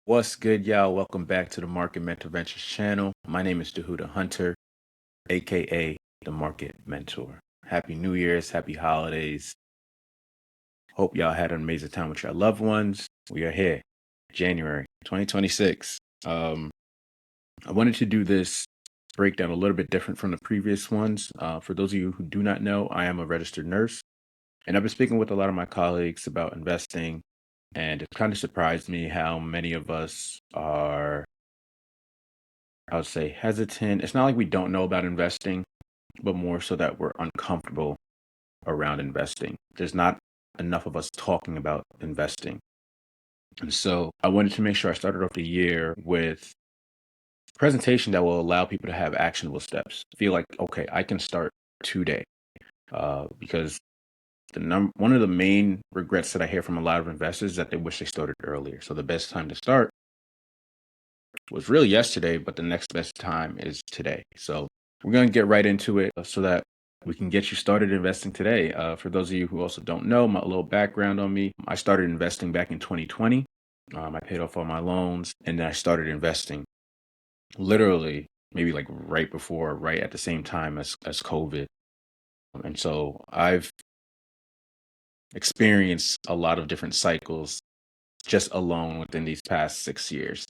What's good, y'all? Welcome back to the Market Mentor Ventures channel. My name is Dahuda Hunter, aka the Market Mentor. Happy New Year's, happy holidays. Hope y'all had an amazing time with your loved ones. We are here, January 2026. I wanted to do this breakdown a little bit different from the previous ones. For those of you who do not know, I am a registered nurse, and I've been speaking with a lot of my colleagues about investing, and it kind of surprised me how many of us are, I would say, hesitant. It's not like we don't know about investing, but more so that we're uncomfortable around investing. There's not enough of us talking about investing. And so I wanted to make sure I started off the year with a presentation that will allow people to have actionable steps. Feel like, okay, I can start today. Because one of the main regrets that I hear from a lot of investors is that they wish they started earlier. So the best time to start was really yesterday, but the next best time is today. So we're going to get right into it so that we can get you started investing today. For those of you who also don't know, my little background on me, I started investing back in 2020. I paid off all my loans and then I started investing literally maybe like right at the same time as COVID. And so I've experienced a lot of different cycles just alone within these past 6 years.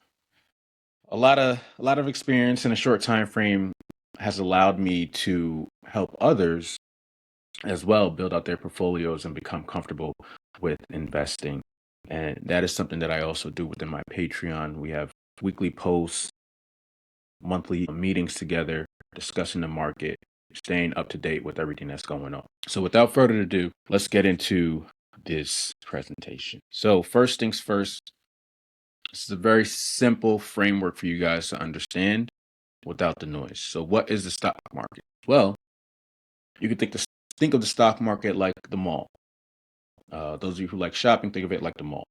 A lot of experience in a short time frame has allowed me to help others as well build out their portfolios and become comfortable with investing. And that is something that I also do within my Patreon. We have weekly posts, monthly meetings together, discussing the market, staying up to date with everything that's going on. So without further ado, let's get into this presentation. So first things first, this is a very simple framework for you guys to understand without the noise. So what is the stock market? Well, you can think of the stock market like the mall. Those of you who like shopping, think of it like the mall.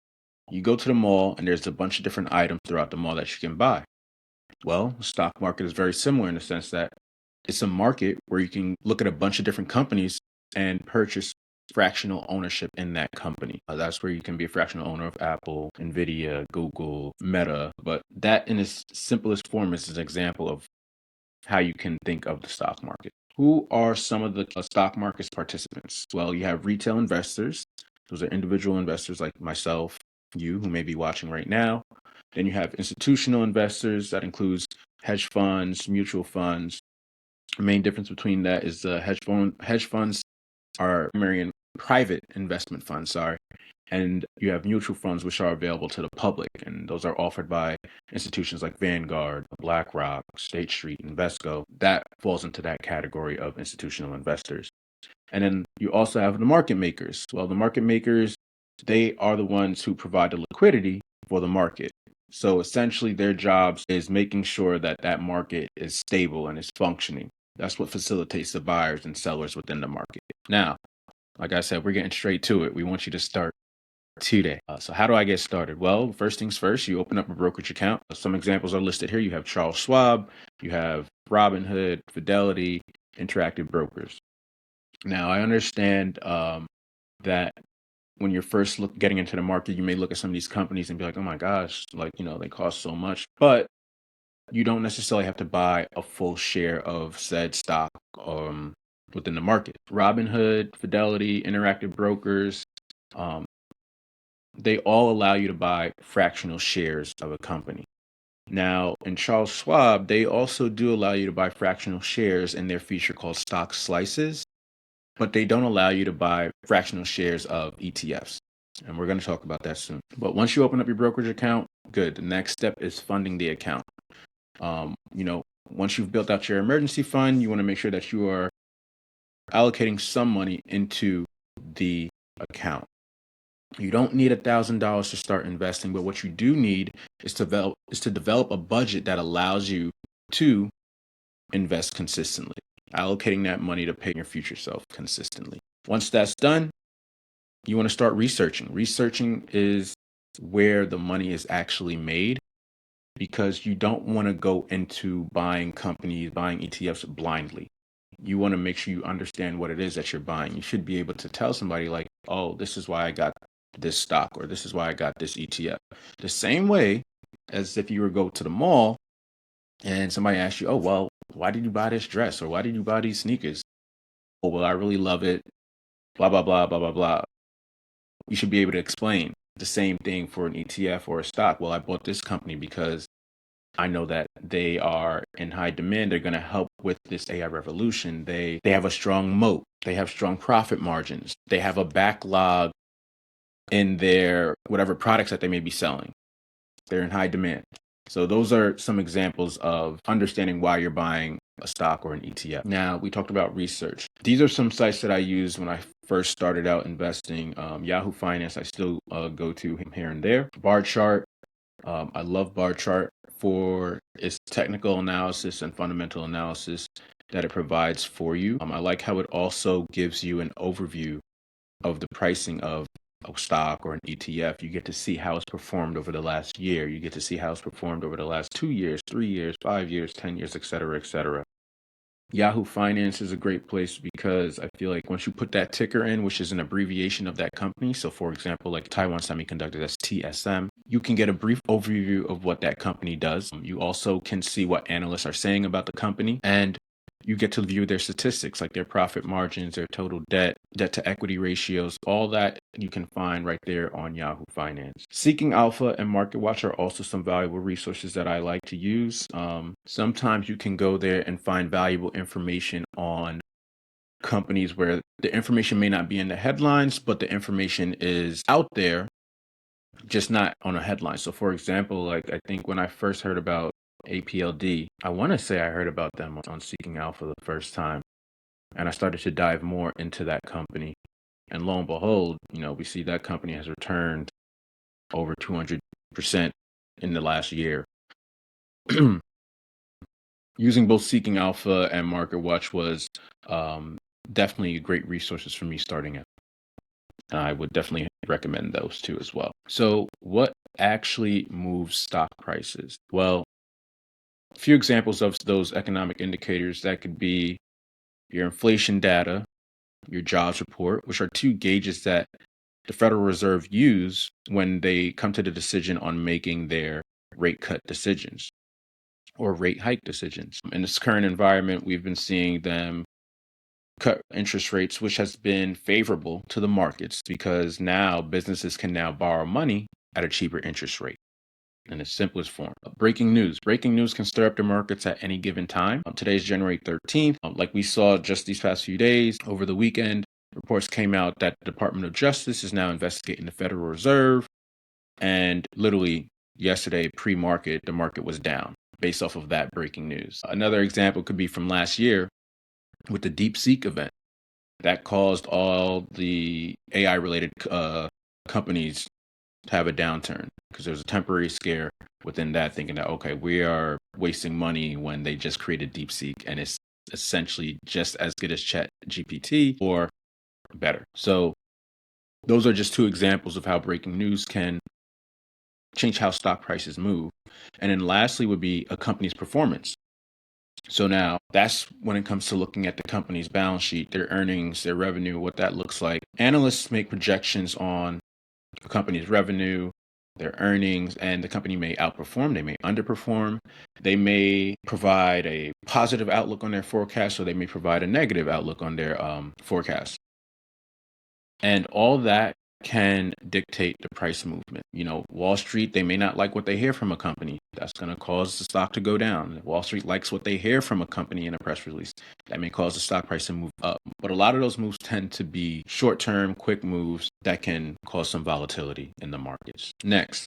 You go to the mall and there's a bunch of different items throughout the mall that you can buy. Well, the stock market is very similar in the sense that it's a market where you can look at a bunch of different companies and purchase fractional ownership in that company. That's where you can be a fractional owner of Apple, Nvidia, Google, Meta. But that in its simplest form is an example of how you can think of the stock market. Who are some of the stock market's participants? Well, you have retail investors. Those are individual investors like myself, you who may be watching right now. Then you have institutional investors. That includes hedge funds, mutual funds. The main difference between that is hedge funds are primary and private investment funds, and you have mutual funds which are available to the public, and those are offered by institutions like Vanguard, BlackRock, State Street, Invesco. That falls into that category of institutional investors. And then you also have the market makers. Well, the market makers, they are the ones who provide the liquidity for the market. So essentially their jobs is making sure that that market is stable and is functioning. That's what facilitates the buyers and sellers within the market. Now, like I said, we're getting straight to it. We want you to start today. So how do I get started? Well, first things first, you open up a brokerage account. Some examples are listed here. You have Charles Schwab, you have Robinhood, Fidelity, Interactive Brokers. Now, I understand that when you're first getting into the market, you may look at some of these companies and be like, oh my gosh, they cost so much. But you don't necessarily have to buy a full share of said stock within the market. Robinhood, Fidelity, Interactive Brokers, they all allow you to buy fractional shares of a company. Now, in Charles Schwab, they also do allow you to buy fractional shares in their feature called stock slices, but they don't allow you to buy fractional shares of ETFs. And we're going to talk about that soon. But once you open up your brokerage account, good. The next step is funding the account. Once you've built out your emergency fund, you want to make sure that you are allocating some money into the account. You don't need $1,000 to start investing, but what you do need is to develop a budget that allows you to invest consistently, allocating that money to pay your future self consistently. Once that's done, you want to start researching. Researching is where the money is actually made, because you don't want to go into buying companies, buying ETFs blindly. You want to make sure you understand what it is that you're buying. You should be able to tell somebody like, oh, this is why I got this stock, or this is why I got this ETF. The same way as if you were go to the mall and somebody asks you, oh, well, why did you buy this dress? Or why did you buy these sneakers? Oh, well, I really love it. Blah, blah, blah, blah, blah, blah. You should be able to explain the same thing for an ETF or a stock. Well, I bought this company because I know that they are in high demand. They're going to help with this AI revolution. They have a strong moat. They have strong profit margins. They have a backlog in their whatever products that they may be selling. They're in high demand. So those are some examples of understanding why you're buying a stock or an ETF. Now, we talked about research. These are some sites that I used when I first started out investing. Yahoo Finance, I still go to him here and there. Bar chart. I love bar chart for its technical analysis and fundamental analysis that it provides for you. I like how it also gives you an overview of the pricing of a stock or an ETF. You get to see how it's performed over the last year. You get to see how it's performed over the last 2 years, 3 years, 5 years, 10 years, et cetera, et cetera. Yahoo Finance is a great place because I feel like once you put that ticker in, which is an abbreviation of that company. So for example, like Taiwan Semiconductor, that's TSM, you can get a brief overview of what that company does. You also can see what analysts are saying about the company, and you get to view their statistics, like their profit margins, their total debt to equity ratios, all that you can find right there on Yahoo Finance. Seeking Alpha and MarketWatch are also some valuable resources that I like to use. Sometimes you can go there and find valuable information on companies where the information may not be in the headlines, but the information is out there, just not on a headline. So for example, like I think when I first heard about APLD, I want to say I heard about them on Seeking Alpha the first time. And I started to dive more into that company. And lo and behold, we see that company has returned over 200% in the last year. Using both Seeking Alpha and MarketWatch was definitely great resources for me starting out. I would definitely recommend those two as well. So what actually moves stock prices? Well, a few examples of those economic indicators that could be your inflation data, your jobs report, which are two gauges that the Federal Reserve use when they come to the decision on making their rate cut decisions or rate hike decisions. In this current environment, we've been seeing them cut interest rates, which has been favorable to the markets because now businesses can now borrow money at a cheaper interest rate in its simplest form. Breaking news. Breaking news can stir up the markets at any given time. Today is January 13th. Like we saw just these past few days, over the weekend, reports came out that the Department of Justice is now investigating the Federal Reserve. And literally yesterday, pre-market, the market was down based off of that breaking news. Another example could be from last year with the DeepSeek event that caused all the AI-related companies to have a downturn because there was a temporary scare within that, thinking that, okay, we are wasting money when they just created DeepSeek and it's essentially just as good as Chat GPT or better. So those are just two examples of how breaking news can change how stock prices move. And then lastly would be a company's performance. So now that's when it comes to looking at the company's balance sheet, their earnings, their revenue, what that looks like. Analysts make projections on a company's revenue, their earnings, and the company may outperform, they may underperform, they may provide a positive outlook on their forecast, or they may provide a negative outlook on their forecast. And all that can dictate the price movement. Wall Street, they may not like what they hear from a company. That's going to cause the stock to go down. Wall Street likes what they hear from a company in a press release. That may cause the stock price to move up. But a lot of those moves tend to be short-term, quick moves that can cause some volatility in the markets. Next,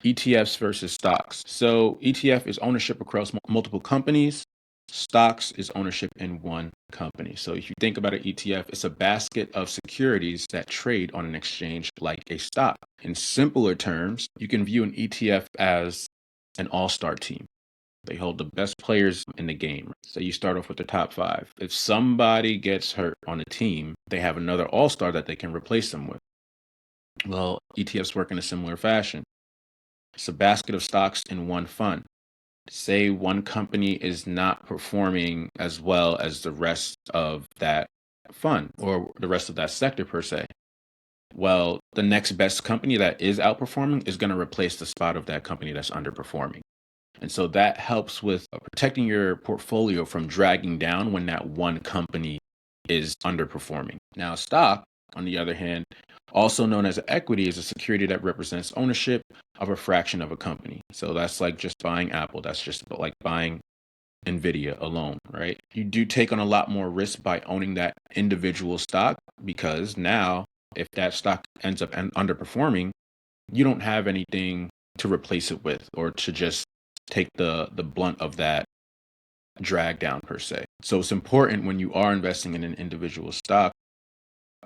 ETFs versus stocks. So ETF is ownership across multiple companies. Stocks is ownership in one company. So if you think about an ETF, it's a basket of securities that trade on an exchange like a stock. In simpler terms, you can view an ETF as an all-star team. They hold the best players in the game. So you start off with the top 5. If somebody gets hurt on a team, they have another all-star that they can replace them with. Well, ETFs work in a similar fashion. It's a basket of stocks in one fund. Say one company is not performing as well as the rest of that fund or the rest of that sector per se. Well, the next best company that is outperforming is going to replace the spot of that company that's underperforming. And so that helps with protecting your portfolio from dragging down when that one company is underperforming. Now, stock, on the other hand, also known as equity, is a security that represents ownership of a fraction of a company. So that's like just buying Apple. That's just like buying Nvidia alone, right? You do take on a lot more risk by owning that individual stock because now, if that stock ends up underperforming, you don't have anything to replace it with or to just take the blunt of that drag down per se. So it's important when you are investing in an individual stock,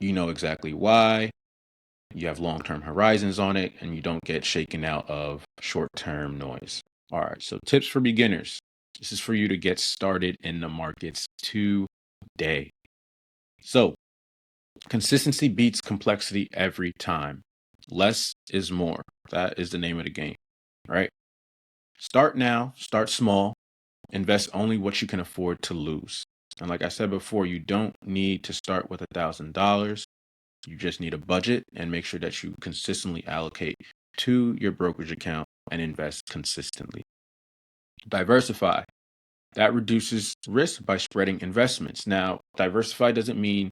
you know exactly why, you have long-term horizons on it, and you don't get shaken out of short-term noise. All right, so tips for beginners. This is for you to get started in the markets today. So consistency beats complexity every time. Less is more. That is the name of the game, right? Start now, start small, invest only what you can afford to lose. And like I said before, you don't need to start with $1,000. You just need a budget and make sure that you consistently allocate to your brokerage account and invest consistently. Diversify. That reduces risk by spreading investments. Now, diversify doesn't mean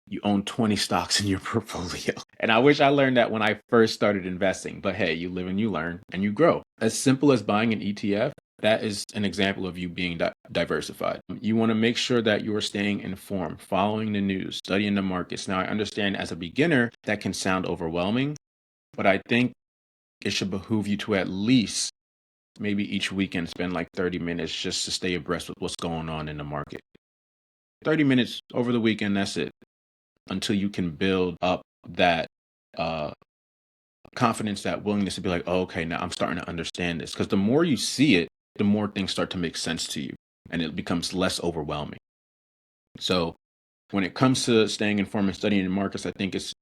you own 20 stocks in your portfolio. And I wish I learned that when I first started investing, but hey, you live and you learn and you grow. As simple as buying an ETF, that is an example of you being diversified. You want to make sure that you are staying informed, following the news, studying the markets. Now, I understand as a beginner that can sound overwhelming, but I think it should behoove you to at least maybe each weekend spend like 30 minutes just to stay abreast with what's going on in the market. 30 minutes over the weekend, that's it, until you can build up that uh, confidence, that willingness to be like, oh, okay, now I'm starting to understand this. Because the more you see it, the more things start to make sense to you and it becomes less overwhelming. So when it comes to staying informed and studying the markets, I think it's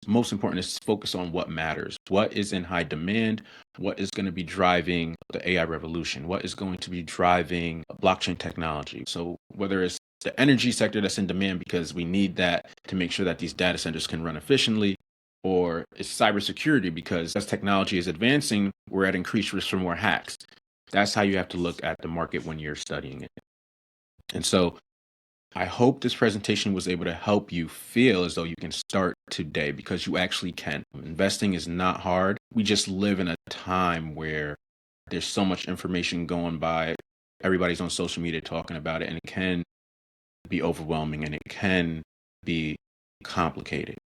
most important is to focus on what matters. What is in high demand? What is going to be driving the AI revolution? What is going to be driving blockchain technology? So whether it's the energy sector that's in demand because we need that to make sure that these data centers can run efficiently, or it's cybersecurity because as technology is advancing, we're at increased risk for more hacks. That's how you have to look at the market when you're studying it. And so I hope this presentation was able to help you feel as though you can start today because you actually can. Investing is not hard. We just live in a time where there's so much information going by. Everybody's on social media talking about it, and it can be overwhelming and it can be complicated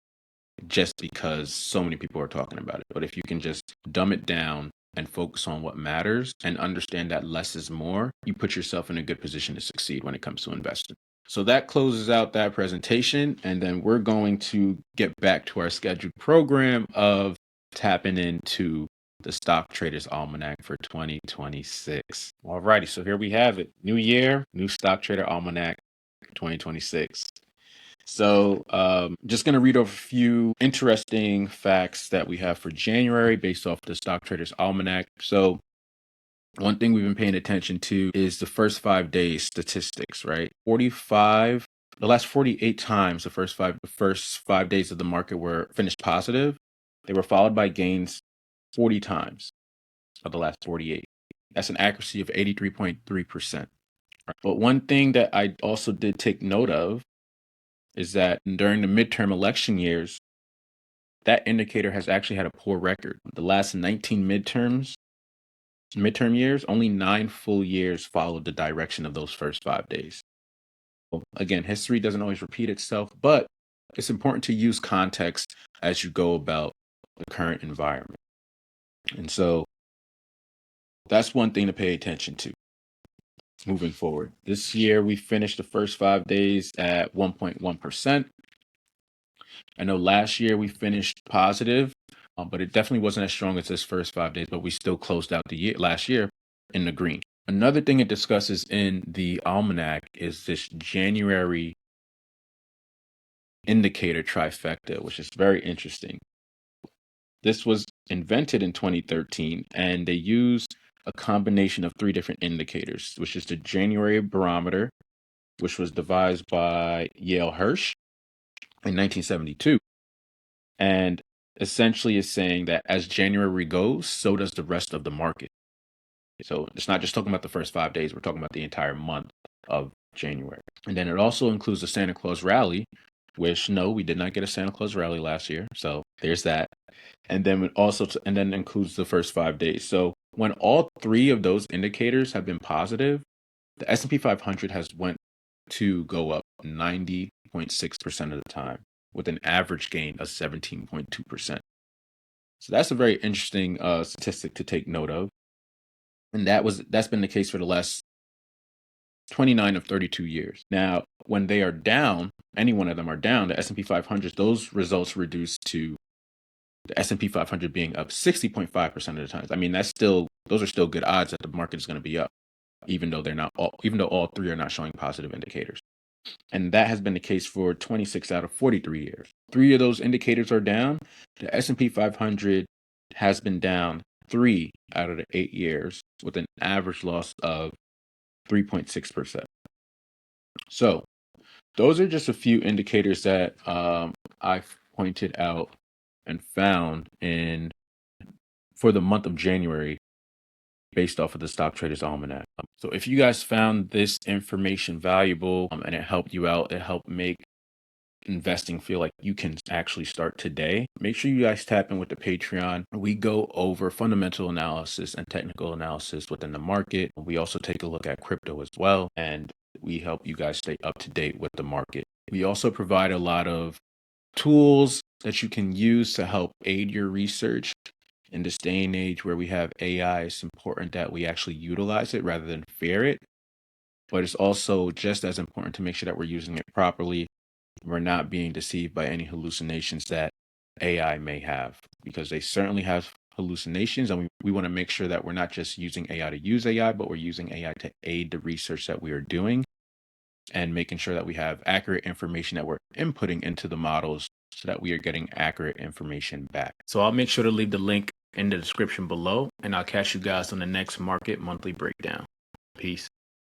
just because so many people are talking about it. But if you can just dumb it down and focus on what matters and understand that less is more, you put yourself in a good position to succeed when it comes to investing. So that closes out that presentation. And then we're going to get back to our scheduled program of tapping into the Stock Traders Almanac for 2026. All righty. So here we have it. New year, new Stock Trader Almanac 2026. So just going to read over a few interesting facts that we have for January based off the Stock Traders Almanac. So one thing we've been paying attention to is the first 5 days statistics, right? The last 48 times the first 5 days of the market were finished positive. They were followed by gains 40 times of the last 48. That's an accuracy of 83.3%. But one thing that I also did take note of is that during the midterm election years, that indicator has actually had a poor record. The last 19 midterm years, only 9 full years followed the direction of those first 5 days. Well, again, history doesn't always repeat itself, but it's important to use context as you go about the current environment. And so that's one thing to pay attention to moving forward. This year, we finished the first 5 days at 1.1%. I know last year we finished positive, but it definitely wasn't as strong as this first 5 days, but we still closed out the year last year in the green. Another thing it discusses in the almanac is this January indicator trifecta, which is very interesting. This was invented in 2013, and they used a combination of 3 different indicators, which is the January barometer, which was devised by Yale Hirsch in 1972. And essentially is saying that as January goes, so does the rest of the market. So it's not just talking about the first 5 days, we're talking about the entire month of January. And then it also includes the Santa Claus rally, which no, we did not get a Santa Claus rally last year. So there's that. And then it also and then includes the first 5 days. So when all three of those indicators have been positive, the S&P 500 has went to go up 90.6% of the time with an average gain of 17.2%. So that's a very interesting statistic to take note of. And that's been the case for the last 29 of 32 years. Now, when they are down, any one of them are down, the S&P 500, those results reduce to the S&P 500 being up 60.5% of the times. I mean, those are still good odds that the market is going to be up, even though all three are not showing positive indicators. And that has been the case for 26 out of 43 years. Three of those indicators are down. The S&P 500 has been down 3 out of the 8 years with an average loss of 3.6%. So those are just a few indicators that I've pointed out and found for the month of January based off of the Stock Traders Almanac. So if you guys found this information valuable and it helped you out, it helped make investing feel like you can actually start today, make sure you guys tap in with the Patreon. We go over fundamental analysis and technical analysis within the market. We also take a look at crypto as well, and we help you guys stay up to date with the market. We also provide a lot of tools that you can use to help aid your research. In this day and age where we have AI, it's important that we actually utilize it rather than fear it. But it's also just as important to make sure that we're using it properly. We're not being deceived by any hallucinations that AI may have, because they certainly have hallucinations. And we want to make sure that we're not just using AI to use AI, but we're using AI to aid the research that we are doing and making sure that we have accurate information that we're inputting into the models so that we are getting accurate information back. So I'll make sure to leave the link in the description below, and I'll catch you guys on the next Market Monthly Breakdown. Peace.